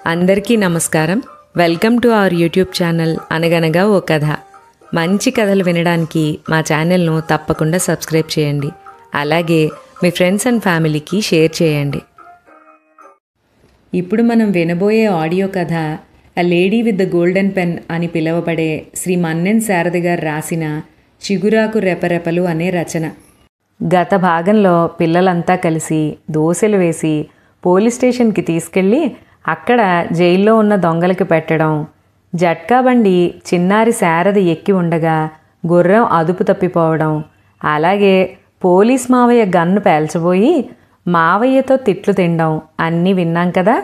అందరికీ నమస్కారం. Welcome to our YouTube channel అనగనగా ఓ కథ. మంచి కథలు వినడానికి మా ఛానల్ను తప్పకుండా సబ్స్క్రైబ్ చేయండి. అలాగే మీ ఫ్రెండ్స్ అండ్ ఫ్యామిలీకి షేర్ చేయండి. ఇప్పుడు మనం వినబోయే ఆడియో కథ a lady with the golden pen అని పిలువబడే శ్రీ మన్నెన్ శారద గారు రాసిన చిగురాకు రెపరెపలు అనే రచన. గత భాగంలో పిల్లలంతా కలిసి దోశలు వేసి పోలీస్ స్టేషన్కి తీసుకెళ్ళి అక్కడ జైల్లో ఉన్న దొంగలకి పెట్టడం, జట్కా బండి చిన్నారి శారద ఎక్కి ఉండగా గుర్రం అదుపు తప్పిపోవడం, అలాగే పోలీస్ మావయ్య గన్ను పేల్చబోయి మావయ్యతో తిట్లు తినడం అన్నీ విన్నాం కదా.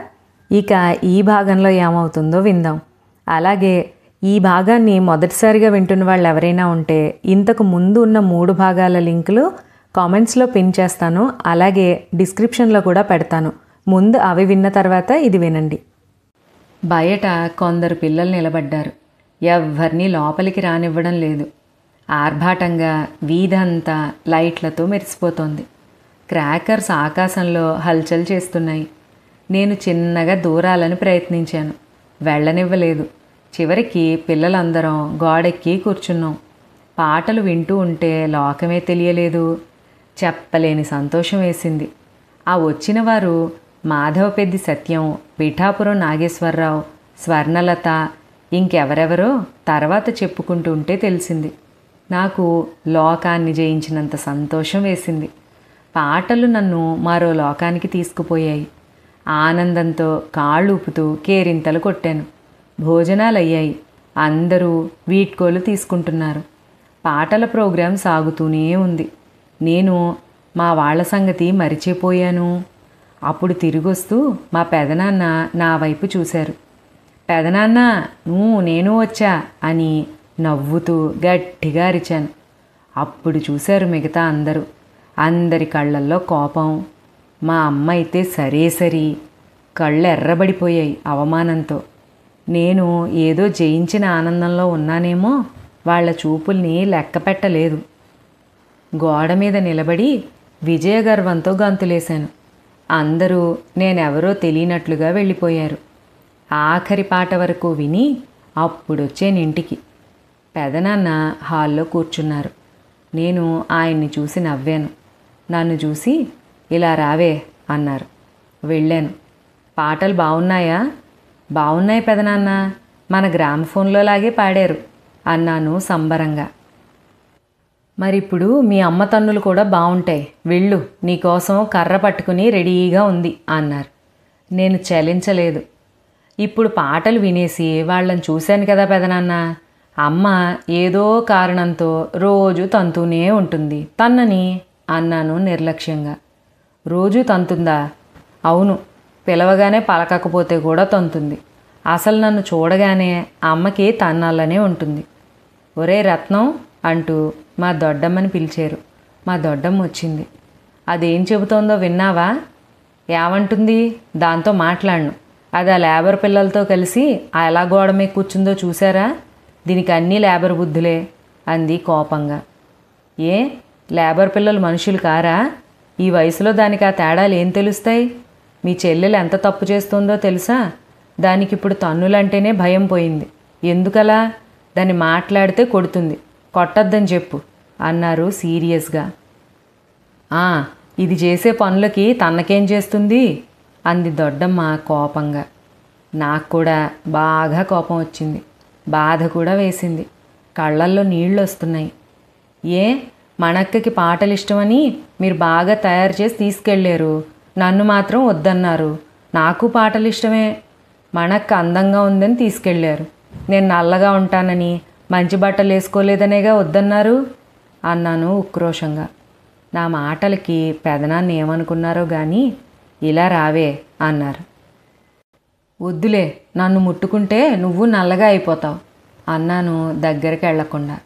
ఇక ఈ భాగంలో ఏమవుతుందో విందాం. అలాగే ఈ భాగాన్ని మొదటిసారిగా వింటున్న వాళ్ళు ఎవరైనా ఉంటే ఇంతకు ముందు ఉన్న 3 భాగాల లింకులు కామెంట్స్లో పిన్ చేస్తాను, అలాగే డిస్క్రిప్షన్లో కూడా పెడతాను. ముందు అవి విన్న తర్వాత ఇది వినండి. బయట కొందరు పిల్లలు నిలబడ్డారు. ఎవ్వరినీ లోపలికి రానివ్వడం లేదు. ఆర్భాటంగా వీధంతా లైట్లతో మెరిసిపోతోంది. క్రాకర్స్ ఆకాశంలో హల్చల్ చేస్తున్నాయి. నేను చిన్నగా దూరాలని ప్రయత్నించాను, వెళ్ళనివ్వలేదు. చివరికి పిల్లలందరం గోడెక్కి కూర్చున్నాం. పాటలు వింటూ ఉంటే లోకమే తెలియలేదు. చెప్పలేని సంతోషం వేసింది. ఆ వచ్చిన వారు మాధవపెద్ది సత్యం, పిఠాపురం నాగేశ్వరరావు, స్వర్ణలత, ఇంకెవరెవరో తర్వాత చెప్పుకుంటూ ఉంటే తెలిసింది. నాకు లోకాన్ని జయించినంత సంతోషం వేసింది. పాటలు నన్ను మరో లోకానికి తీసుకుపోయాయి. ఆనందంతో కాళ్ళు ఊపుతూ కేరింతలు కొట్టాను. భోజనాలు అయ్యాయి. అందరూ వీడ్కోలు తీసుకుంటున్నారు. పాటల ప్రోగ్రాం సాగుతూనే ఉంది. నేను మా వాళ్ళ సంగతి మరిచిపోయాను. అప్పుడు తిరిగొస్తూ మా పెదనాన్న నా వైపు చూశారు. పెదనాన్న నేను వచ్చా అని నవ్వుతూ గట్టిగా అరిచాను. అప్పుడు చూశారు మిగతా అందరూ. అందరి కళ్ళల్లో కోపం. మా అమ్మ అయితే సరి కళ్ళు ఎర్రబడిపోయాయి అవమానంతో. నేను ఏదో జయించిన ఆనందంలో ఉన్నానేమో వాళ్ళ చూపుల్ని లెక్క పెట్టలేదు. గోడ మీద నిలబడి విజయగర్వంతో గంతులేశాను. అందరూ నేనెవరో తెలియనట్లుగా వెళ్ళిపోయారు. ఆఖరి పాట వరకు విని అప్పుడొచ్చానింటికి. పెదనాన్న హాల్లో కూర్చున్నారు. నేను ఆయన్ని చూసి నవ్వాను. నన్ను చూసి ఇలా రావే అన్నారు. వెళ్ళాను. పాటలు బాగున్నాయా? బాగున్నాయి పెదనాన్న, మన గ్రామఫోన్లో లాగే పాడారు అన్నాను సంబరంగా. మరిప్పుడు మీ అమ్మ తన్నులు కూడా బాగుంటాయి, వెళ్ళు, నీకోసం కర్ర పట్టుకుని రెడీగా ఉంది అన్నారు. నేను చలించలేదు. ఇప్పుడు పాటలు వినేసి వాళ్ళని చూశాను కదా పెదనాన్న, అమ్మ ఏదో కారణంతో రోజు తంతూనే ఉంటుంది, తన్నని అన్నాను నిర్లక్ష్యంగా. రోజు తంతుందా? అవును, పిలవగానే పలకకపోతే కూడా తంతుంది. అసలు నన్ను చూడగానే అమ్మకి తన్నాలనే ఉంటుంది. ఒరే రత్నం అంటూ మా దొడ్డమ్మని పిలిచారు. మా దొడ్డమ్మ వచ్చింది. అదేం చెబుతోందో విన్నావా? ఏమంటుంది? దాంతో మాట్లాడను. అది ఆ లేబర్ పిల్లలతో కలిసి ఎలా గోడ మీద కూర్చుందో చూసారా? దీనికి అన్నీ లేబర్ బుద్ధులే అంది కోపంగా. ఏ లేబర్ పిల్లలు మనుషులు కారా? ఈ వయసులో దానికి ఆ తేడాలు ఏం తెలుస్తాయి? మీ చెల్లెలు ఎంత తప్పు చేస్తుందో తెలుసా? దానికి ఇప్పుడు తన్నులంటేనే భయం పోయింది. ఎందుకలా? దాన్ని మాట్లాడితే కొడుతుంది, కొట్టద్దని చెప్పు అన్నారు సీరియస్గా. ఇది చేసే పనులకి తనకేం చేస్తుంది అంది దొడ్డమ్మ కోపంగా. నాకు కూడా బాగా కోపం వచ్చింది. బాధ కూడా వేసింది. కళ్ళల్లో నీళ్ళు వస్తున్నాయి. ఏ మనక్కకి పాటలు ఇష్టమని మీరు బాగా తయారు చేసి తీసుకెళ్ళారు, నన్ను మాత్రం వద్దన్నారు. నాకు పాటలు ఇష్టమే. మనక్క అందంగా ఉందని తీసుకెళ్ళారు, నేను నల్లగా ఉంటానని మంచి బట్టలు వేసుకోలేదనేగా వద్దన్నారు అన్నాను ఉక్రోషంగా. నా మాటలకి పెదనాన్న ఏమనుకున్నారో కానీ ఇలా రావే అన్నారు. వద్దులే, నన్ను ముట్టుకుంటే నువ్వు నల్లగా అయిపోతావు అన్నాను దగ్గరికి వెళ్లకుండా.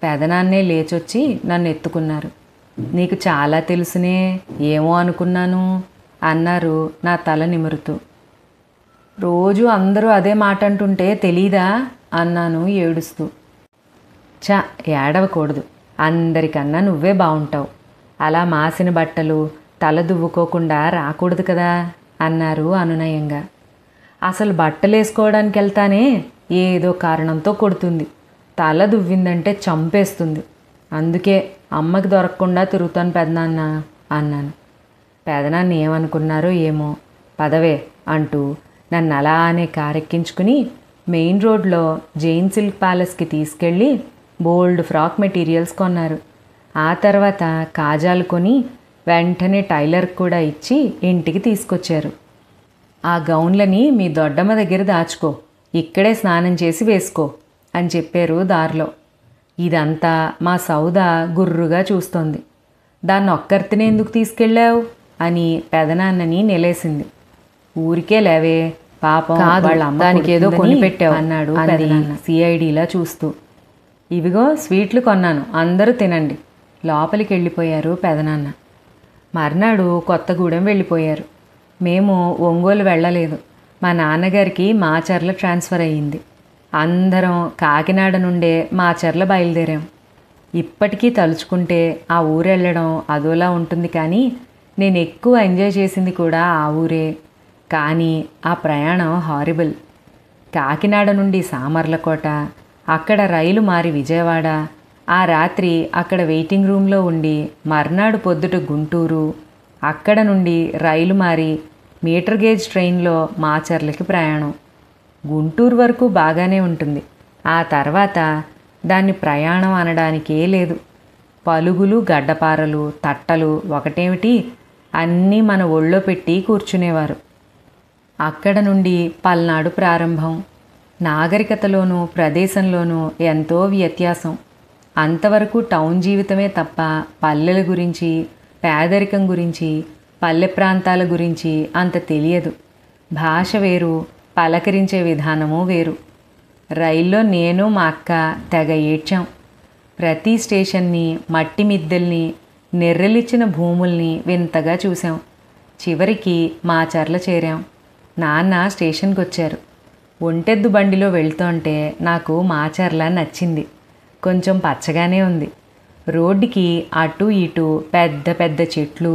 పెదనాన్నే లేచొచ్చి నన్ను ఎత్తుకున్నారు. నీకు చాలా తెలుసునే, ఏమో అనుకున్నాను అన్నారు నా తల నిమురుతూ. రోజు అందరూ అదే మాట అంటుంటే తెలీదా అన్నాను ఏడుస్తూ. ఏడవకూడదు, అందరికన్నా నువ్వే బాగుంటావు. అలా మాసిన బట్టలు తల దువ్వుకోకుండా రాకూడదు కదా అన్నారు అనునయంగా. అసలు బట్టలు వేసుకోవడానికి వెళ్తానే ఏదో కారణంతో కొడుతుంది. తల దువ్విందంటే చంపేస్తుంది. అందుకే అమ్మకి దొరకకుండా తిరుగుతాను పెదనాన్న అన్నాను. పెదనాన్న ఏమనుకున్నారో ఏమో, పదవే అంటూ నన్ను అలానే కారెక్కించుకుని మెయిన్ రోడ్లో జైన్ సిల్క్ ప్యాలెస్కి తీసుకెళ్ళి బోల్డ్ ఫ్రాక్ మెటీరియల్స్ కొన్నారు. ఆ తర్వాత కాజాలు కొని వెంటనే టైలర్కి కూడా ఇచ్చి ఇంటికి తీసుకొచ్చారు. ఆ గౌన్లని మీ దొడ్డమ్మ దగ్గర దాచుకో, ఇక్కడే స్నానం చేసి వేసుకో అని చెప్పారు దారిలో. ఇదంతా మా సౌద గుర్రుగా చూస్తోంది. దాన్ని ఒక్కరితేనే ఎందుకు తీసుకెళ్ళావు అని పెదనాన్నని నిలేసింది. ఊరికే లేవే పాపం, వాళ్ళ అమ్మ దానికి ఏదో కొనిపెట్టావు అన్నాడు పెదనాన్న సిఐడిలా చూస్తూ. ఇవిగో స్వీట్లు కొన్నాను, అందరూ తినండి. లోపలికి వెళ్ళిపోయారు పెదనాన్న. మర్నాడు కొత్తగూడెం వెళ్ళిపోయారు. మేము ఒంగోలు వెళ్ళలేదు. మా నాన్నగారికి మాచర్ల ట్రాన్స్ఫర్ అయ్యింది. అందరం కాకినాడ నుండే మాచర్ల బయలుదేరాం. ఇప్పటికీ తలుచుకుంటే ఆ ఊరు వెళ్ళడం అదోలా ఉంటుంది, కానీ నేను ఎక్కువ ఎంజాయ్ చేసింది కూడా ఆ ఊరే. కానీ ఆ ప్రయాణం హారిబుల్. కాకినాడ నుండి సామర్లకోట, అక్కడ రైలు మారి విజయవాడ, ఆ రాత్రి అక్కడ వెయిటింగ్ రూమ్లో ఉండి మర్నాడు పొద్దుట గుంటూరు, అక్కడ నుండి రైలు మారి మీటర్ గేజ్ ట్రైన్లో మాచర్లకి ప్రయాణం. గుంటూరు వరకు బాగానే ఉంటుంది. ఆ తర్వాత దాన్ని ప్రయాణం అనడానికే లేదు. పలుగులు, గడ్డపారలు, తట్టలు ఒకటేమిటి, అన్నీ మన ఒళ్ళో పెట్టి కూర్చునేవారు. అక్కడ నుండి పల్నాడు ప్రారంభం. నాగరికతలోనూ ప్రదేశంలోనూ ఎంతో వ్యత్యాసం. అంతవరకు టౌన్ జీవితమే తప్ప పల్లెల గురించి, పేదరికం గురించి, పల్లె ప్రాంతాల గురించి అంత తెలియదు. భాష వేరు, పలకరించే విధానము వేరు. రైల్లో నేను మా అక్క తెగ ఏడ్చాం. ప్రతి స్టేషన్ని, మట్టి మిద్దెల్ని, నెర్రెలిచ్చిన భూముల్ని వింతగా చూసాం. చివరికి మాచర్ల చేరాం. నాన్న స్టేషన్కి వచ్చారు. ఒంటెద్దు బండిలో వెళ్తుంటే నాకు మాచర్ల నచ్చింది. కొంచెం పచ్చగానే ఉంది. రోడ్డుకి అటు ఇటు పెద్ద పెద్ద చెట్లు,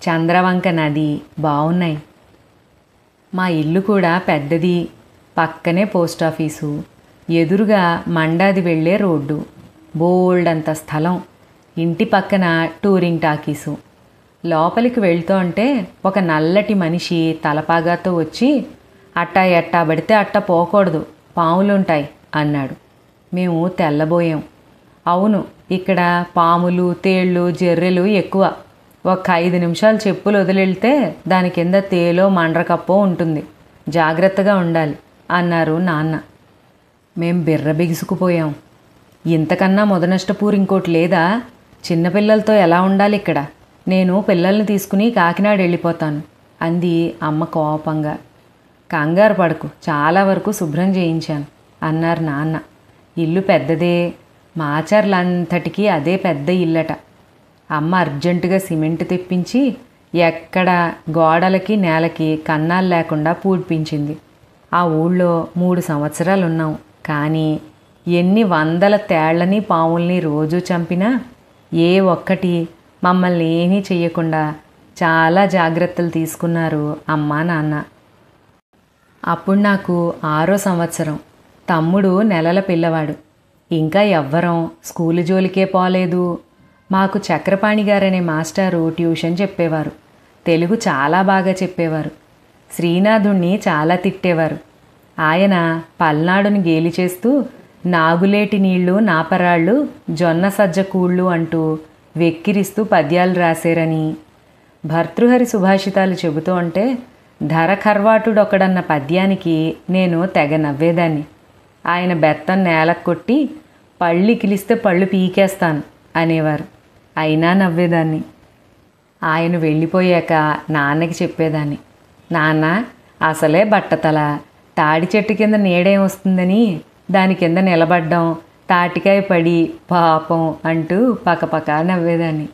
చంద్రవంక నది బాగున్నాయి. మా ఇల్లు కూడా పెద్దది. పక్కనే పోస్ట్ ఆఫీసు, ఎదురుగా మండాది వెళ్ళే రోడ్డు, బోల్డ్ అంత స్థలం. ఇంటి పక్కన టూరింగ్ టాకీసు. లోపలికి వెళ్తూ ఉంటే ఒక నల్లటి మనిషి తలపాగాతో వచ్చి, అట్టా ఎట్టా పడితే అట్ట పోకూడదు, పాములుంటాయి అన్నాడు. మేము తెల్లబోయాం. అవును, ఇక్కడ పాములు, తేళ్ళు, జర్రెలు ఎక్కువ. ఒక 5 నిమిషాలు చెప్పులు వదిలివెళ్తే దాని కింద తేలో మండ్రకప్పో ఉంటుంది, జాగ్రత్తగా ఉండాలి అన్నారు నాన్న. మేం బిర్ర బిగుసుకుపోయాం. ఇంతకన్నా మొదనష్టపూర్ ఇంకోటి లేదా? చిన్నపిల్లలతో ఎలా ఉండాలి ఇక్కడ? నేను పిల్లల్ని తీసుకుని కాకినాడ వెళ్ళిపోతాను అంది అమ్మ కోపంగా. కంగారు పడకు, చాలా వరకు శుభ్రం చేయించాను అన్నారు నాన్న. ఇల్లు పెద్దదే, మాచర్లంతటికీ అదే పెద్ద ఇల్లట. అమ్మ అర్జెంటుగా సిమెంట్ తెప్పించి ఎక్కడ గోడలకి నేలకి కన్నాలు లేకుండా పూడ్పించింది. ఆ ఊళ్ళో 3 సంవత్సరాలు ఉన్నాం. కానీ ఎన్ని వందల తేళ్లని, పాముల్ని రోజు చంపినా ఏ ఒక్కటి మమ్మల్ని ఏమీ చెయ్యకుండా చాలా జాగ్రత్తలు తీసుకున్నారు అమ్మా నాన్న. అప్పుడు నాకు 6వ సంవత్సరం. తమ్ముడు నెలల పిల్లవాడు. ఇంకా ఎవ్వరం స్కూలు జోలికే పోలేదు. మాకు చక్రపాణి గారనే మాస్టారు ట్యూషన్ చెప్పేవారు. తెలుగు చాలా బాగా చెప్పేవారు. శ్రీనాథుణ్ణి చాలా తిట్టేవారు. ఆయన పల్నాడుని గేలి చేస్తూ నాగులేటి నీళ్లు, నాపరాళ్ళు, జొన్న సజ్జ కూళ్ళు అంటూ వెక్కిరిస్తూ పద్యాలు రాశారని, భర్తృహరి సుభాషితాలు చెబుతూ ఉంటే ధర ఖర్వాటుడొకడన్న పద్యానికి నేను తెగ నవ్వేదాన్ని. ఆయన బెత్తం నేలకు కొట్టి పళ్ళికిలిస్తే పళ్ళు పీకేస్తాను అనేవారు. అయినా నవ్వేదాన్ని. ఆయన వెళ్ళిపోయాక నాన్నకి చెప్పేదాన్ని, నాన్న అసలే బట్టతల, తాడి చెట్టు కింద నీడేం వస్తుందని దాని కింద నిలబడ్డం, తాటికాయ పడి పాపం అంటూ పకపక నవ్వేదాన్ని.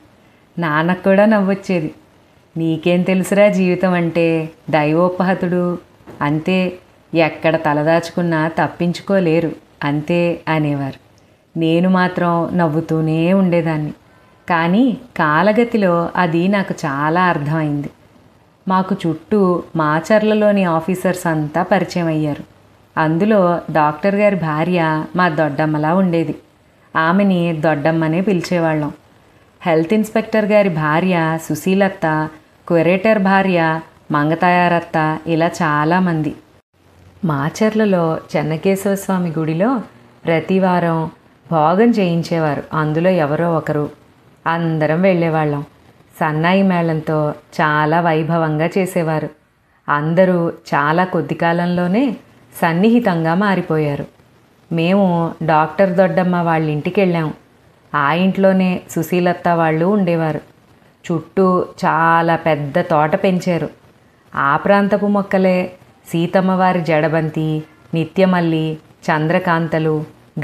నాన్నకు కూడా నవ్వొచ్చేది. నీకేం తెలుసురా జీవితం అంటే, దైవోపహతుడు అంతే, ఎక్కడ తలదాచుకున్నా తప్పించుకోలేరు అంతే అనేవారు. నేను మాత్రం నవ్వుతూనే ఉండేదాన్ని. కానీ కాలగతిలో అది నాకు చాలా అర్థమైంది. మాకు చుట్టూ మాచర్లలోని ఆఫీసర్స్ అంతా పరిచయం అయ్యారు. అందులో డాక్టర్ గారి భార్య మా దొడ్డమ్మలా ఉండేది. ఆమెని దొడ్డమ్మనే పిలిచేవాళ్ళం. హెల్త్ ఇన్స్పెక్టర్ గారి భార్య సుశీలత్త, క్యూరేటర్ భార్య మంగతాయారత్త, ఇలా చాలామంది. మాచర్లలో చెన్నకేశవ స్వామి గుడిలో ప్రతివారం భోగం చేయించేవారు. అందులో ఎవరో ఒకరు. అందరం వెళ్ళేవాళ్ళం. సన్నాయి మేళంతో చాలా వైభవంగా చేసేవారు. అందరూ చాలా కొద్ది కాలంలోనే సన్నిహితంగా మారిపోయారు. మేము డాక్టర్ దొడ్డమ్మ వాళ్ళ ఇంటికి వెళ్ళాం. ఆ ఇంట్లోనే సుశీలత్త వాళ్ళు ఉండేవారు. చుట్టూ చాలా పెద్ద తోట పెంచారు. ఆ ప్రాంతపు మొక్కలే సీతమ్మవారి జడబంతి, నిత్యమల్లి, చంద్రకాంతలు,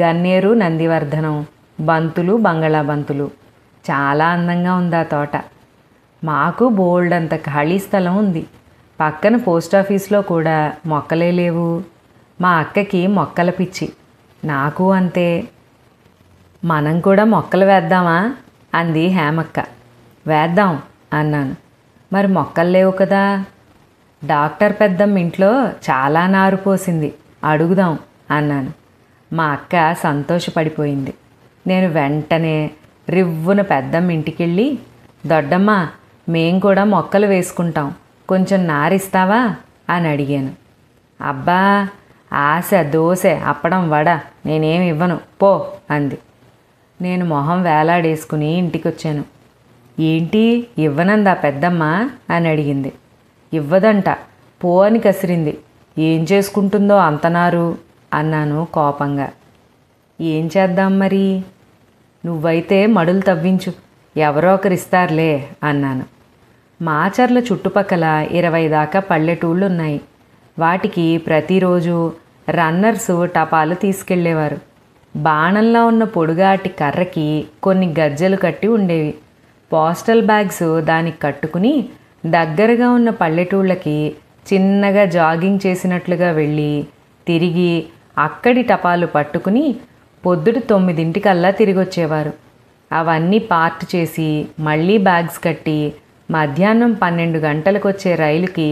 గన్నేరు, నందివర్ధనం, బంతులు, బంగళాబంతులు. చాలా అందంగా ఉంది ఆ తోట. మాకు బోల్డంత ఖాళీ స్థలం ఉంది. పక్కన పోస్ట్ ఆఫీస్లో కూడా మొక్కలే లేవు. మా అక్కకి మొక్కల పిచ్చి, నాకు అంతే. మనం కూడా మొక్కలు వేద్దామా అంది హేమక్క. వేద్దాం అన్నాను. మరి మొక్కలు లేవు కదా. డాక్టర్ పెద్దమ్మ ఇంట్లో చాలా నారు పోసింది, అడుగుదాం అన్నాను. మా అక్క సంతోషపడిపోయింది. నేను వెంటనే రివ్వున పెద్దమ్మ ఇంటికెళ్ళి, దొడ్డమ్మ మేం కూడా మొక్కలు వేసుకుంటాం, కొంచెం నారిస్తావా అని అడిగాను. అబ్బా, ఆశ, దోశ, అప్పడం, వడ నేనేమి ఇవ్వను పో అంది. నేను మొహం వేలాడేసుకుని ఇంటికొచ్చాను. ఏంటి ఇవ్వనందా పెద్దమ్మ అని అడిగింది. ఇవ్వదంట, పో అని కసిరింది. ఏం చేసుకుంటుందో అంతనారు అన్నాను కోపంగా. ఏం చేద్దాం మరి? నువ్వైతే మడులు తవ్వించు, ఎవరో ఒకరిస్తారులే అన్నాను. మాచర్ల చుట్టుపక్కల 20 దాకా పల్లెటూళ్ళు ఉన్నాయి. వాటికి ప్రతిరోజు రన్నర్సు టపాలు తీసుకెళ్లేవారు. బాణంలో ఉన్న పొడుగాటి కర్రకి కొన్ని గజ్జలు కట్టి ఉండేవి. పోస్టల్ బ్యాగ్స్ దానికి కట్టుకుని దగ్గరగా ఉన్న పల్లెటూళ్ళకి చిన్నగా జాగింగ్ చేసినట్లుగా వెళ్ళి తిరిగి అక్కడి టపాలు పట్టుకుని పొద్దుట 9 తిరిగి వచ్చేవారు. అవన్నీ పార్ట్ చేసి మళ్ళీ బ్యాగ్స్ కట్టి మధ్యాహ్నం 12 గంటలకు వచ్చే రైలుకి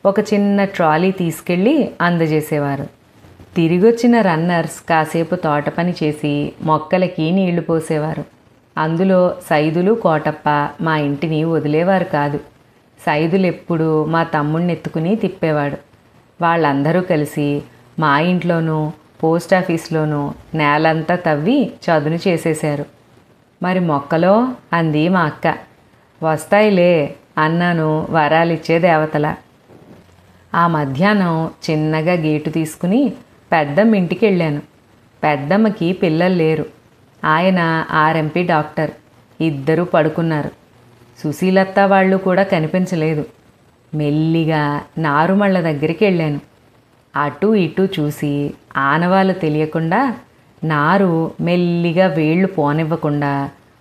ఒక చిన్న ట్రాలీ తీసుకెళ్ళి అందజేసేవారు. తిరిగొచ్చిన రన్నర్స్ కాసేపు తోట పని చేసి మొక్కలకి నీళ్లు పోసేవారు. అందులో సైదులు, కోటప్ప మా ఇంటిని వదిలేవారు కాదు. సైదులు ఎప్పుడు మా తమ్ముడిని ఎత్తుకుని తిప్పేవాడు. వాళ్ళందరూ కలిసి మా ఇంట్లోనూ పోస్ట్ ఆఫీస్లోనూ నేలంతా తవ్వి చదును చేసేశారు. మరి మొక్కలో అంది మా అక్క. వస్తాయిలే అన్నాను వరాలిచ్చే దేవతల. ఆ మధ్యాహ్నం చిన్నగా గేటు తీసుకుని పెద్దమ్మ ఇంటికి వెళ్ళాను. పెద్దమ్మకి పిల్లలు లేరు. ఆయన ఆర్ఎంపీ డాక్టర్. ఇద్దరూ పడుకున్నారు. సుశీలత్త వాళ్ళు కూడా కనిపించలేదు. మెల్లిగా నారుమళ్ళ దగ్గరికి వెళ్ళాను. అటు ఇటు చూసి ఆనవాళ్ళు తెలియకుండా నారు మెల్లిగా వేళ్ళు పోనివ్వకుండా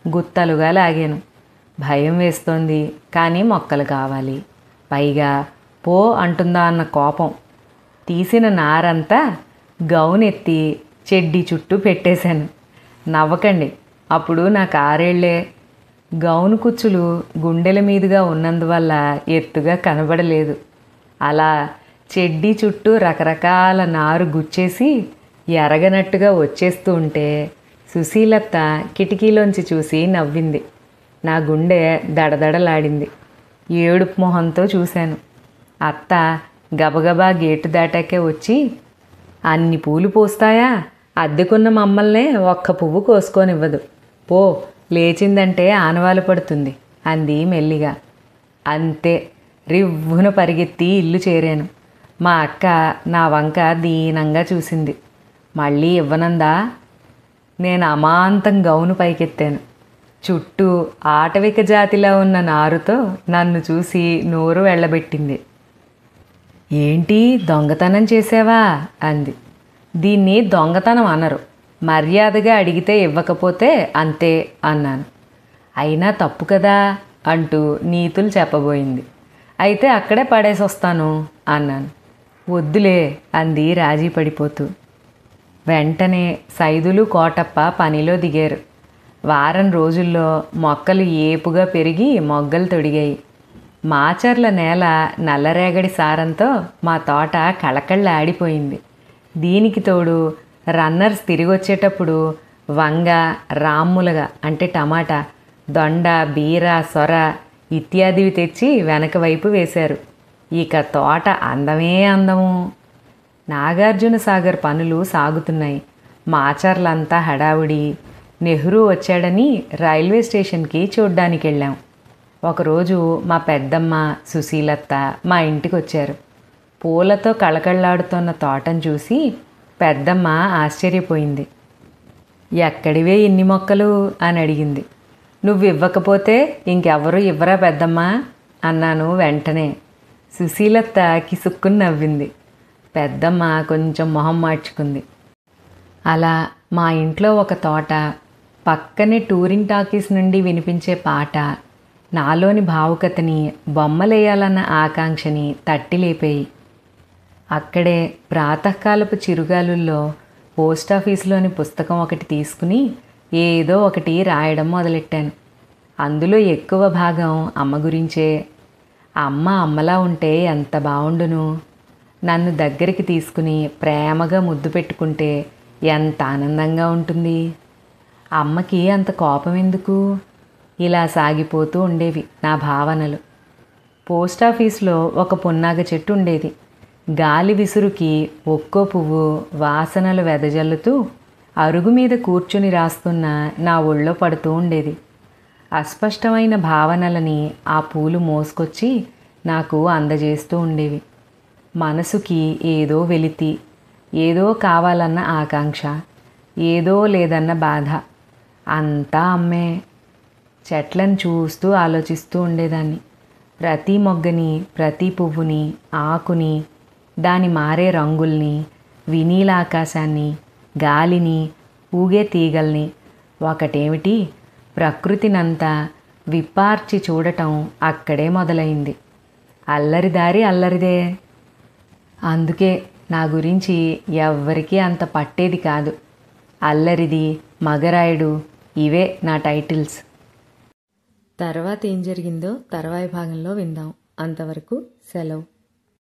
గుత్తలుగా లాగాను. భయం వేస్తోంది, కానీ మొక్కలు కావాలి. పైగా పో అంటుందా అన్న కోపం. తీసిన నారంతా గౌనెత్తి చెడ్డీ చుట్టూ పెట్టేశాను. నవ్వకండి, అప్పుడు నాకు 6 ఏళ్లే. గౌను కుచ్చులు గుండెల మీదుగా ఉన్నందువల్ల ఎత్తుగా కనబడలేదు. అలా చెడ్డీ చుట్టూ రకరకాల నారు గుచ్చేసి ఎరగనట్టుగా వచ్చేస్తూ ఉంటే సుశీలత్త కిటికీలోంచి చూసి నవ్వింది. నా గుండె దడదడలాడింది. ఏడుపు మొహంతో చూశాను. అత్త గబగబా గేటు దాటాకే వచ్చి, అన్ని పూలు పూస్తాయా? అద్దెకున్న మమ్మల్నే ఒక్క పువ్వు కోసుకొనివ్వదు. పో, లేచిందంటే ఆనవాలు పడుతుంది అంది మెల్లిగా. అంతే, రివ్వున పరిగెత్తి ఇల్లు చేరాను. మా అక్క నా వంక దీనంగా చూసింది. మళ్ళీ ఇవ్వనందా? నేను అమాంతం గౌను పైకెత్తాను. చుట్టూ ఆటవిక జాతిలో ఉన్న నారుతో నన్ను చూసి నోరు వెళ్ళబెట్టింది. ఏంటి దొంగతనం చేసావా అంది. దీన్ని దొంగతనం అనరు, మర్యాదగా అడిగితే ఇవ్వకపోతే అంతే అన్నాను. అయినా తప్పు కదా అంటూ నీతులు చెప్పబోయింది. అయితే అక్కడే పడేసి వస్తాను అన్నాను. వద్దులే అంది రాజీ పడిపోతూ. వెంటనే సైదులు, కోటప్ప పనిలో దిగారు. వారం రోజుల్లో మొక్కలు ఏపుగా పెరిగి మొగ్గలు తొడిగాయి. మాచర్ల నేల నల్లరేగడి సారంతో మా తోట కళకళ్ళాడిపోయింది. దీనికి తోడు రన్నర్స్ తిరిగొచ్చేటప్పుడు వంగ, రామ్ములగ అంటే టమాటా, దొండ, బీర, సొర ఇత్యాదివి తెచ్చి వెనక వైపు వేశారు. ఇక తోట అందమే అందము. నాగార్జున సాగర్ పనులు సాగుతున్నాయి. మాచర్లంతా హడావుడి. నెహ్రూ వచ్చాడని రైల్వే స్టేషన్కి చూడ్డానికి వెళ్ళాం. ఒకరోజు మా పెద్దమ్మ, సుశీలత్త మా ఇంటికి వచ్చారు. పూలతో కళకళలాడుతున్న తోటను చూసి పెద్దమ్మ ఆశ్చర్యపోయింది. ఎక్కడివే ఇన్ని మొక్కలు అని అడిగింది. నువ్వు ఇవ్వకపోతే ఇంకెవరూ ఇవ్వరా పెద్దమ్మ అన్నాను వెంటనే. సుశీలత్త కిసుక్కుని నవ్వింది. పెద్దమ్మ కొంచెం మొహం మార్చుకుంది. అలా మా ఇంట్లో ఒక తోట, పక్కనే టూరింగ్ టాకీస్ నుండి వినిపించే పాట నాలోని భావుకతని, బొమ్మలేయాలన్న ఆకాంక్షని తట్టి లేపేయి. అక్కడే ప్రాతకాలపు చిరుగాలుల్లో పోస్టాఫీసులోని పుస్తకం ఒకటి తీసుకుని ఏదో ఒకటి రాయడం మొదలెట్టాను. అందులో ఎక్కువ భాగం అమ్మ గురించే. అమ్మ అమ్మలా ఉంటే ఎంత బావుండును. నన్ను దగ్గరికి తీసుకుని ప్రేమగా ముద్దు పెట్టుకుంటే ఎంత ఆనందంగా ఉంటుంది. అమ్మకి అంత కోపం ఎందుకు? ఇలా సాగిపోతూ ఉండేవి నా భావనలు. పోస్టాఫీసులో ఒక పున్నాగ చెట్టు ఉండేది. గాలి విసురుకి ఒక్కో పువ్వు వాసనలు వెదజల్లుతూ అరుగు మీద కూర్చుని రాస్తున్న నా ఒళ్ళో పడుతూ ఉండేది. అస్పష్టమైన భావనలని ఆ పూలు మోసుకొచ్చి నాకు అందజేస్తూ ఉండేవి. మనసుకి ఏదో వెలితి, ఏదో కావాలన్న ఆకాంక్ష, ఏదో లేదన్న బాధ. అంతా అమ్మే. చెట్లను చూస్తూ ఆలోచిస్తూ ఉండేదాన్ని. ప్రతి మొగ్గని, ప్రతి పువ్వుని, ఆకుని, దాని మారే రంగుల్ని, వినీలాకాశాన్ని, గాలిని, ఊగే తీగల్ని, ఒకటేమిటి ప్రకృతినంతా విప్పార్చి చూడటం అక్కడే మొదలైంది. అల్లరిదారి అల్లరిదే. అందుకే నా గురించి ఎవ్వరికీ అంత పట్టేది కాదు. అల్లరిది, మగరాయుడు ఇవే నా టైటిల్స్. తర్వాత ఏం జరిగిందో తర్వాయి భాగంలో విందాం. అంతవరకు సెలవు.